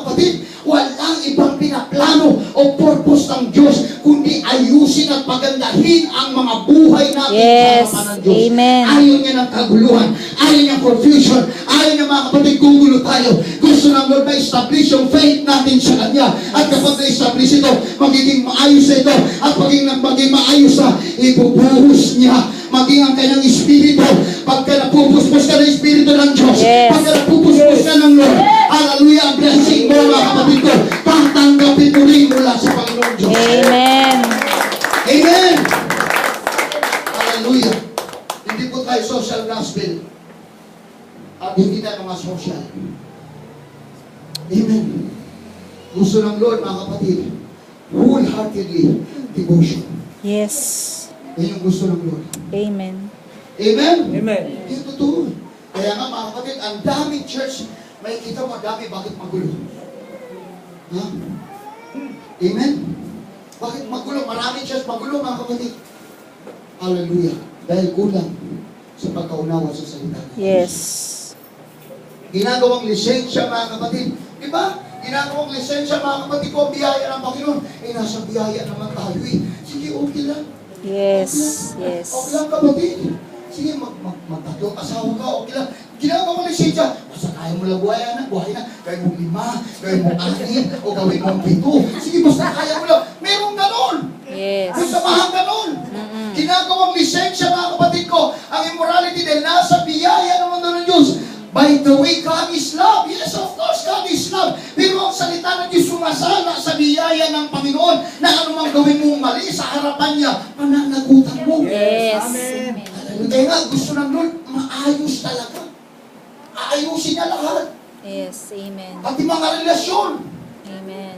kapatid, walang ibang pinaplano o purpose ng Diyos, kundi ayusin at pagandahin ang mga buhay natin Yes. sa harapan ng Diyos. Amen. Ayaw niya ng kaguluhan, ayaw niya confusion, ayaw niya mga kapatid, gugulo tayo. Gusto ng Lord na establish yung faith natin sa Kanya. At kapag na-establish ito, magiging maayos ito. At maging maayos na, ibubuhos niya maging ang kanyang espiritu. Pagka napupuspos ka ng espiritu ng Diyos, Yes. pagka napupuspos ka ng Lord, hallelujah, ang blessing mo mga kapatid ko, tatanggapin mo rin mula sa Panginoon Diyos. Amen. Amen. Hallelujah. Hindi po tayo social gospel. At hindi tayo mga social. Amen. Gusto ng Lord, mga kapatid, wholeheartedly devotion. Yes. Yan yung gusto ng Lord. Amen. Amen? Amen. Yung totoo. Kaya nga, mga kapatid, ang daming church, may kita mo, dami, bakit magulo? Ha? Amen? Bakit magulo? Maraming church magulo, mga kapatid. Hallelujah. Dahil kulang sa pagkaunawa sa salita. Yes. Ginagawang lisensya, mga kapatid. Diba? Ginagawang lisensya, mga kapatid ko, biyaya ng Panginoon. Nasa biyaya naman tayo eh. Sige, okay lang. Yes. Okay Yes. lang, kapatid. Sige, magtatlong asawa ka, okay lang. Ginagawang lisensya. Basta kaya mo lang buhay na. Gawin mo 5, gawin mo 6, o gawin mo 7. Sige, basta kaya mo lang. Merong ganon. Yes. May samahan ganon. Ginagawang lisensya, mga kapatid ko, ang immorality dahil nasa biyaya naman doon ng Diyos. By the way, God is love. Yes, of course, God is love. Pero ang salita ng Diyos sumasala sa biyaya ng Panginoon na anumang gawin mong mali sa harapan niya, pananagutan mo. Yes. Amen. Kaya nga, gusto ng Lord, maayos talaga. Aayusin niya lahat. Yes. Amen. Pati mga relasyon. Amen.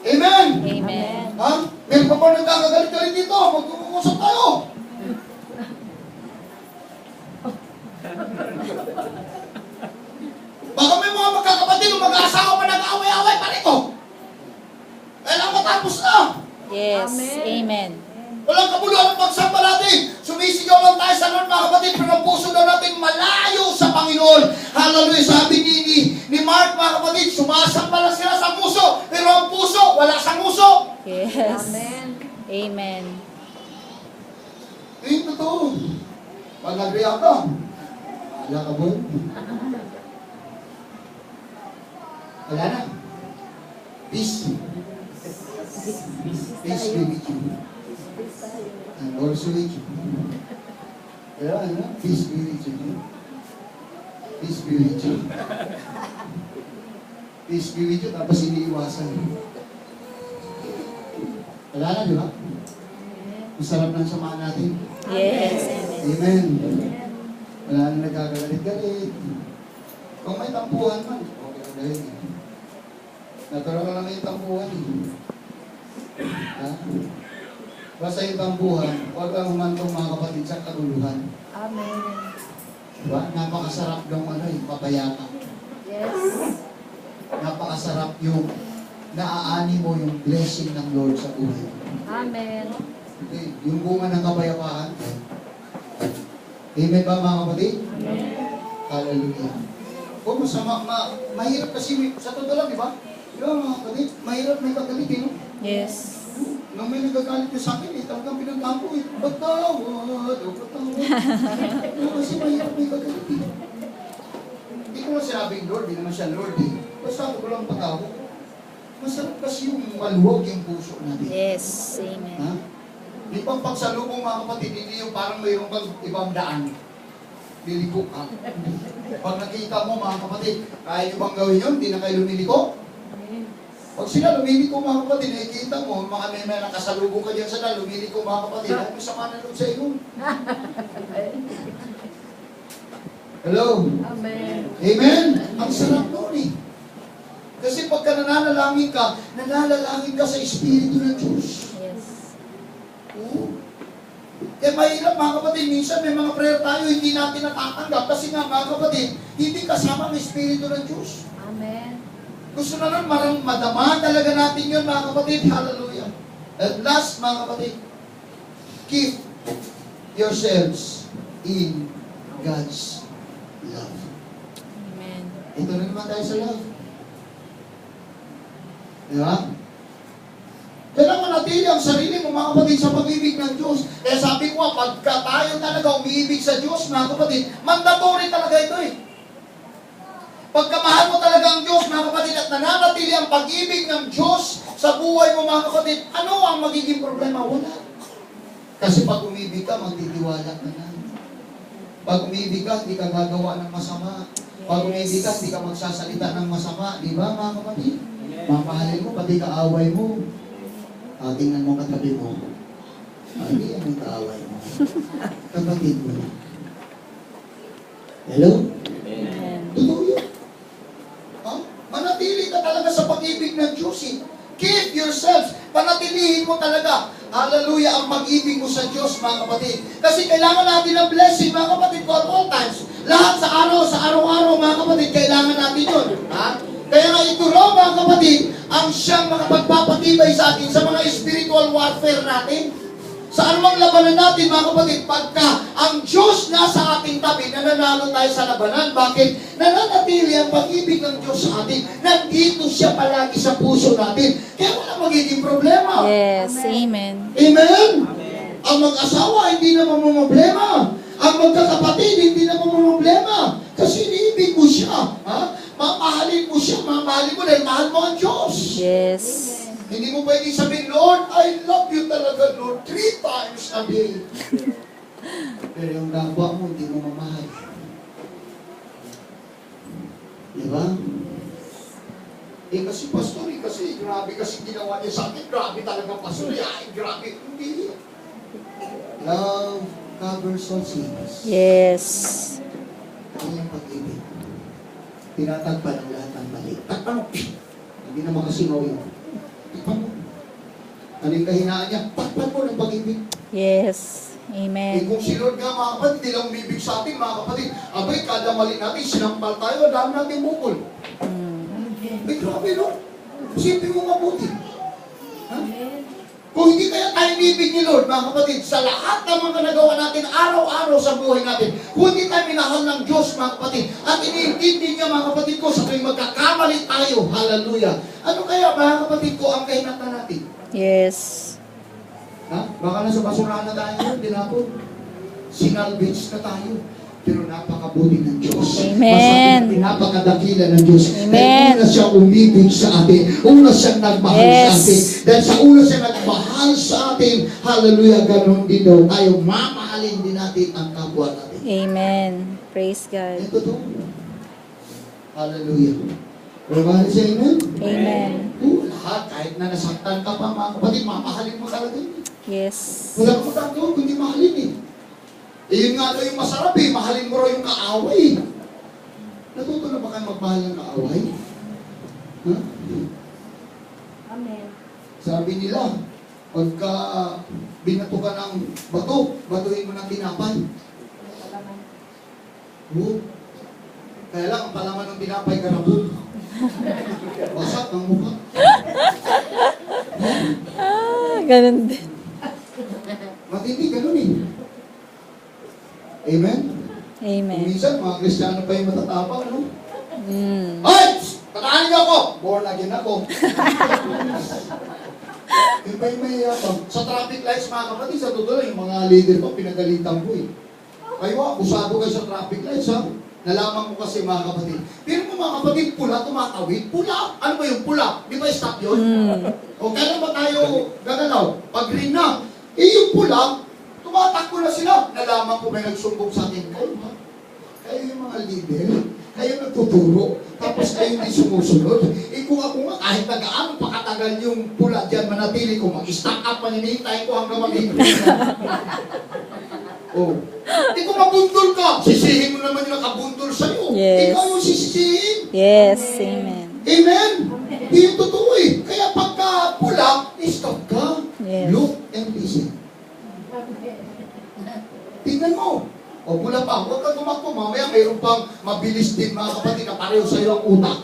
Amen. Amen. Ha? Meron pa ba nagkakagalit-galit dito? Mag-uusap tayo. Baka may mga magkakapatid o mag-aasawa pa nag-away-away pa rito. Kailangan matapos na. Yes. Amen. Walang kabuluhan ang pagsamba natin. Sumisigaw lang tayo sa Lord, mga kapatid, pero ang puso daw natin malayo sa Panginoon. Hallelujah. Sabi ni Mark, mga kapatid, sumasamba lang sila sa puso, pero ang puso, wala sa puso. Yes. Amen. Eh, totoo. Pag nag-react ka, wala ka ba? Wala na. Peace. Peace be with you. And also with you. Kaya ano? Peace be with you. Peace be with you. Peace be with you, tapos iniiwasan. Wala na, di ba? Masarap ng samahan natin. Yes. Amen. Wala na nagkagalit-galit. Kung may tampuhan man, okay na dahil. Natural lang yung tampuhan. Ha? Basta yung tampuhan, huwag kang humantong mga kapatid sa kaguluhan. Amen. Diba? Napakasarap ng papayaka. Yes. Napakasarap yung naaani mo yung blessing ng Lord sa buhay. Amen. Okay. Yung bunga ng kapayapaan. Amen ba mga kapatid? Amen. Hallelujah. O masama, mahirap kasi, sa totoo lang, di ba? Di ba mga kapatid, mahirap may kagalit, no? Yes. Nung may nagagalit sa akin, talagang pinagtampo, patawad, o patawad. Kasi mahirap may kagalit, Hindi ko lang sinabing Lord, di naman siya Lord, Basta ako lang patawad. Masarap kasi yung maluwag yung puso natin. Yes. Ha? Amen. Di pang pagsalubong mga kapatid, hindi yung parang mayroong kang ibang daan. Liliko ka. Pag nakita mo mga kapatid, kaya nyo bang gawin yun? Hindi na kayo lumiliko? Pag sila lumiliko mga kapatid, nakikita mo, mga may nakasalubong ka dyan sa lumiliko mga kapatid, ay may sama na loob sa iyo. Hello? Amen. Amen? Ang sarap noon eh. Kasi pagka nananalangin ka sa Espiritu ng Diyos. Yes. Eh mahirap mga kapatid, minsan may mga prayer tayo hindi natin natatanggap kasi nga mga kapatid, hindi kasama ang Espiritu ng Diyos. Amen. Gusto na nun, madama talaga natin yun mga kapatid. Hallelujah. At last mga kapatid, keep yourselves in God's love. Amen. Ito na naman tayo sa love. Di ba? Kailangan manatili ang sarili mo, mga kapatid, sa pag-ibig ng Diyos. Kaya sabi ko nga, pagka tayo talaga umiibig sa Diyos, mga kapatid, mandatory talaga ito eh. Pagkamahal mo talaga ang Diyos, mga kapatid, at nananatili ang pag-ibig ng Diyos sa buhay mo, mga kapatid, ano ang magiging problema? Wala. Kasi pag umibig ka, magtitiwala ka na. Pag umibig ka, hindi ka gagawa ng masama. Pag umibig ka, hindi ka magsasalita ng masama. Di ba, mga kapatid? Mamahalin mo, pati kaaway mo. Tingnan mo katabi mo. Hindi yan ang kaaway mo. Kapatid mo. Hello? Amen. Totoo yun. Manatili ka talaga sa pag-ibig ng Diyos eh. Keep yourselves. Panatilihin mo talaga. Hallelujah, ang pag-ibig mo sa Diyos, mga kapatid. Kasi kailangan natin ng blessing, mga kapatid, for all times. Lahat sa araw-araw, mga kapatid, kailangan natin yun. Ha? Kaya nga ito raw, mga kapatid, ang siyang makapagpapatibay sa atin sa mga spiritual warfare natin. Sa anumang labanan natin, mga kapatid, pagka ang Diyos nasa ating tabi, nananalo tayo sa labanan. Bakit? Nananatili ang pag-ibig ng Diyos sa atin. Nandito siya palagi sa puso natin. Kaya wala magiging problema. Yes. Amen. Amen? Ang mag-asawa, hindi na mamumblema. Ang magkakapatid, hindi na mamumblema. Kasi iniibig mo siya. Ha? Mamahalin mo siya. Mamahalin mo dahil mahal mo ang Diyos. Yes. Hindi mo pwedeng sabihin, Lord, I love you talaga, Lord, 3 times a day. Pero yung gagawa mo, hindi mo mamahal. Diba? Kasi pastor, kasi grabe kasi ginawa niya sa akin, grabe talaga pastor, ay grabe, hindi. Love covers all sins. Yes. Ano yung pag-ibig? Tinatagpa ng lahat ng mali. Takpan mo, hindi na makasingaw yun. Takpan mo. Ano yung kahinaan niya? Takpan mo ng pag-ibig. Yes. Amen. Kung si Lord nga, mga kapatid, hindi lang umibig sa atin, mga kapatid. Abay, kada mali natin, sinampal tayo, dami natin bukol. Ay, grabe, no? Isipin mo mabuti. Ha? Kung hindi kaya tayo ibig ni Lord, mga kapatid, sa lahat ng mga nagawa natin araw-araw sa buhay natin, kung hindi tayo minahal ng Diyos, mga kapatid, at iniintindi niya, mga kapatid ko, sa tuwing magkakamali tayo, hallelujah. Ano kaya, mga kapatid ko, ang kahinatan natin? Yes. Ha? Baka nasa basurahan na tayo ngayon, dinapon. Sinalvage na tayo. Pero napakabuti ng Diyos. Amen. Masabi natin, napakadakila ng Diyos. Amen. Dahil una siya umibig sa atin. Una siyang nagmahal sa Yes. atin. Dahil sa una siya nagmahal sa atin, hallelujah, ganun din daw tayo. Mamahalin din natin ang kapwa natin. Amen. Praise God. Ito to. Hallelujah. Remahal siya, amen? Amen. Lahat, kahit na nasaktan ka pa, mga kapatid, mamahalin mo talaga yun. Yes. Wala kang magkakaroon, kundi mahalin eh. Yun nga yung masarap eh, mahalin mo raw yung kaaway. Natuto na ba kayo magmahal ng kaaway? Ha? Amen. Sabi nila, pagka binato ka ng bato, batuhin mo ng tinapay. Oo. Kaya lang, ang palaman ng tinapay, garapon. Wasak ang mukha. Ganun din. Matindi, ganun eh. Amen? Amen. Kung minsan, mga Kristiyano pa yung matatapang, ano? Ay! Tatahanin niyo ako! Born again ako. Yung ba yung mayayapang? Sa traffic lights, mga kapatid, sa totoo, yung mga leader ko, pinagalitan ko eh. Kayo, abusado kayo sa traffic lights, ha? Nalaman ko kasi, mga kapatid. Pero kung mga kapatid, pula, tumatawid. Pula! Ano ba yung pula? Di ba stop yun? O kailan ba tayo gagalaw? Pag green na. Yung pula, tumatakbo na sila. Nalaman ko may nagsumbong sa akin. Kayo yung mga leader. Kayo nagtuturo. Tapos kayo hindi sumusunod. Kung ako nga, kahit na gaano pakatagal yung pula dyan, manatili ko, mag-stack up, maninintay ko hanggang mag-green. Oh. Kung mabundol ka, sisihin mo naman yung nakabundol sa'yo. Yes. Ikaw yung sisihin. Yes. Amen. Amen? Yung totoo eh. Kaya pagka pula, stop ka. Yes. Look and listen. Tingnan mo. O pula pa, huwag kang tumakbo. Mamaya mayroon pang mabilis din mga kapatid na pareho sa iyo ang utak.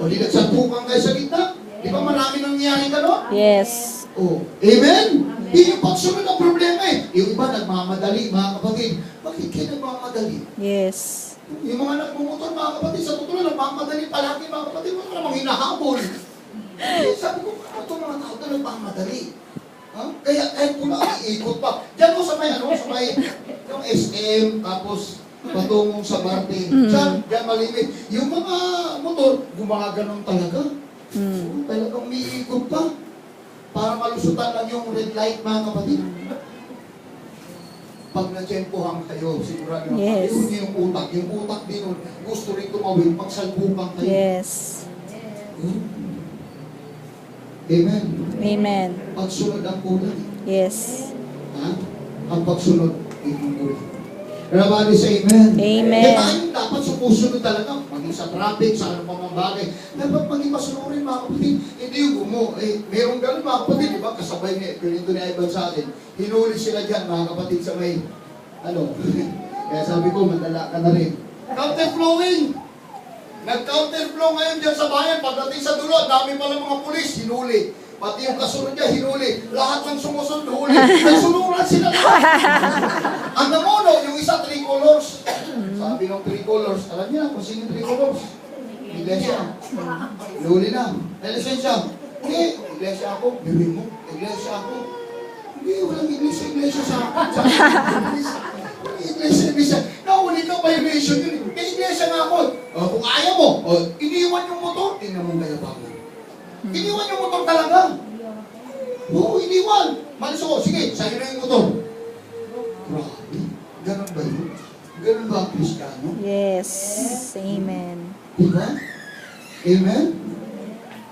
O di nagsantukan kayo sa gitna. Di ba marami nangyayari gano'n? Yes. Oh, amen? Yung pagsunod ang problema eh. Yung iba nagmamadali, mga kapatid. Bakit kayo nagmamadali? Yes. Yung mga nagmumotor, mga kapatid, sa totoo lang, nagmamadali palagi, mga kapatid, wala namang hinahabol. Yes. sabi ko, itong mga tao ito nagmamadali. Kaya kahit ko na iikot pa. Diyan ko sa may, yung SM, tapos patungong sa Martin. Diyan malimit. Yung mga motor, gumaganon talaga. Talagang umiikot pa. Para malusutan lang yung red light, mga kapatid. Pag na-tempohan kayo, sigurado Yes. yun yung utak. Yung utak din nun, gusto rin tumawin, pagsalbukan kayo. Yes. Amen. Amen. Pagsunod ang kulang. Yes. Ang pagsunod, ang kulang. Everybody say amen. Amen. Kaya tayo dapat sumusunod talaga, maging sa traffic, sa ano pa mga bagay. Dapat maging masunurin, mga kapatid. Hindi yung merong gano'n, mga kapatid, di ba? Kasabay ni Ivan sa atin. Hinuli sila dyan, mga kapatid, sa may, kaya sabi ko, madala ka na rin. Counterflowing! Nag-counterflow ngayon dyan sa bayan. Pagdating sa dulo, dami pala mga pulis, hinuli. Pati yung kasunod niya, hinuli. Lahat ng sumusunod, huli. Nagsunuran sila lahat. Ang namuno, yung isa, 3 colors. Sabi ng 3 colors, alam niya kung sino 3 colors? Iglesia. Huli na. Lisensya. Hindi, iglesia ako. Bibig mo, iglesia ako. Hindi, walang iglesia sa akin. Iglesia. Nahuli ka, violation yun. Kaya iglesia nga ako. Kung ayaw mo, iniwan yung motor, tingnan mo kaya bago. Iniwan yung motor talaga. Oo, iniwan. Malis ako, sige, sa'yo na yung motor. Grabe. Ganun ba yun? Ganun ba ang Kristiyano? Yes. Amen. Diba? Amen?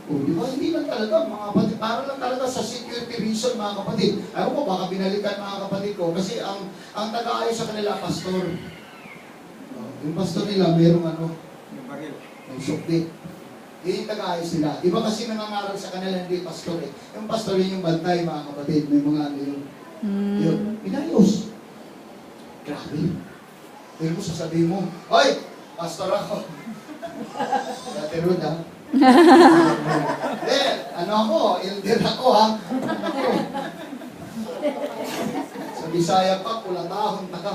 O, diba? Hindi lang talaga, mga kapatid. Para lang talaga sa security reason, mga kapatid. Ayaw ko, baka binalikan mga kapatid ko. Kasi ang taga-ayos sa kanila, pastor. Yung pastor nila, merong yung sukli. Yung taga-ayos nila. Iba kasi nangangaral sa kanila, hindi pastor eh. Yung pastor yun yung bantay, mga kapatid. May mga yun. Yun. Inayos. Grabe. Pero mo sasabihin mo, "Hoy, pastor ako." Dati Rod, ha? Ako, elder ako, ha? Sa Bisaya pa, kulatahon ta ka.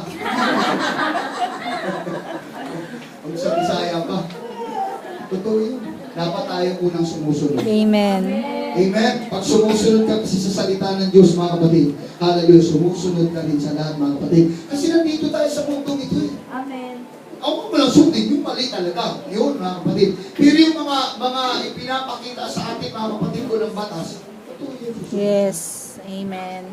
Kung sa Bisaya pa. Totoo yun. Dapat tayo unang sumusunod. Amen. Amen? Pag sumusunod ka kasi sa salita ng Diyos, mga kapatid, hallelujah, sumusunod ka rin sa lahat, mga kapatid. Kasi nandito tayo sa mundong ito eh. Amen. Ako walang sundin, yung mali talaga. Yun, mga kapatid. Pero yung mga ipinapakita sa atin, mga kapatid ko ng batas, totoo yun. Yes. Amen.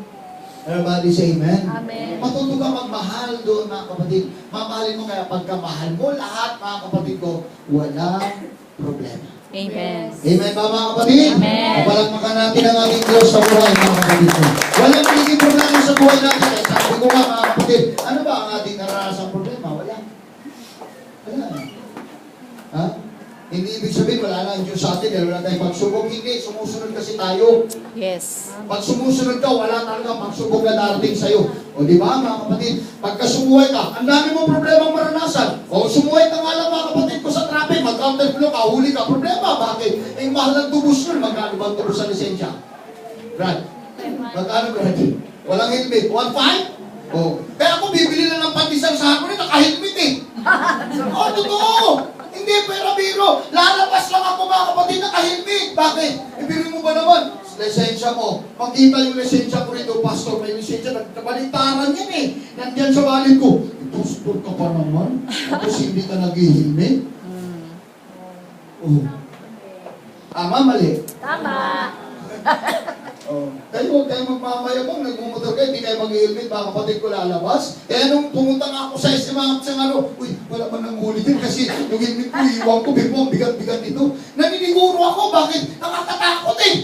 Everybody say amen. Amen. Matuto ka magmahal doon, mga kapatid. Mamahalin mo kaya pagkamahal mo lahat, mga kapatid ko, walang problema. Amen. Amen ba, mga kapatid? Amen. Palakpakan natin ang ating Diyos sa buhay, mga kapatid ko. Walang magiging problema sa buhay natin. Eh, sabi ko nga, mga kapatid, ano ba ang ating naranasang problema? Wala. Wala. Ha? Hindi ibig sabihin, wala na ang Diyos sa atin, dahil wala tayong pagsubok. Hindi, sumusunod kasi tayo. Yes. Pag sumusunod ka, wala talaga pagsubok na darating sa'yo. O di ba, mga kapatid? Pagka sumuhay ka, ang dami mong problemang maranasan. O sumuhay ka nga lang, mga kapatid ko, sa traffic, mag-counterflow ka, huli ka. Problema, bakit? Eh, mahal ng tubos yun. Magkano ba ang tubos sa lisensya? Brad? Magkano, Brad? Walang helmet. 1.5? O. Kaya ako, bibili na ng pandesal sa hapon, naka-helmet eh. O, totoo. Hindi, pero biro. Lalabas lang ako, mga kapatid, naka-helmet. Bakit? Ibiro mo ba naman? Lisensya mo. Makita yung lisensya ko rito, pastor. May lisensya, nagkabaliktaran yan eh. Nandyan sa wallet ko. Pastor ka pa naman. Tapos hindi ka nag-helmet. Oh. Tama, mali? Tama. Kayo, huwag kayo magmamayabang, nagmumotor kayo, hindi kayo mag-helmet, mga kapatid ko lalabas. Kaya nung pumunta nga ako sa SMA, uy, wala man nang huli din kasi yung helmet ko, iwan ko, bigmo, bigat-bigat ito. Naniniguro ako, bakit? Nakakatakot eh.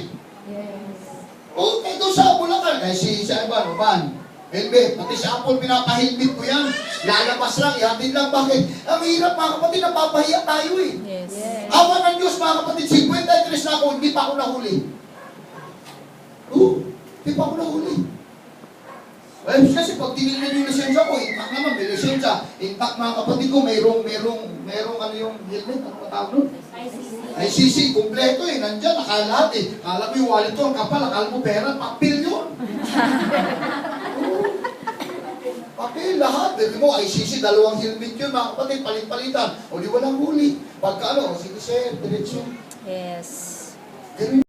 Yes. O, kaya doon sa Bulacan, kaya si Ivan, helmet, pati sa Apple, pinapahilmet ko yan. Lalabas lang, yatin lang, bakit? Ang hirap, mga kapatid, napapahiya tayo eh. Yes. Awa ng Diyos, mga kapatid, 53 na ako, hindi pa ako nahuli. Hindi pa ako nahuli. Eh, kasi pag tinignan yung lisensya ko, intact naman, may lisensya. Intact, mga kapatid ko, merong ano yung helmet, ano matawag nun? ICC, kumpleto eh, nandyan, nakalahat eh. Akala mo yung wallet ko, ang kapal, akala mo pera, papel yun. Papel, lahat. Dito mo, ICC, 2 helmet yun, mga kapatid, palit-palitan. O di walang huli. Pagka ano, sige sir, diretsyon. Yes.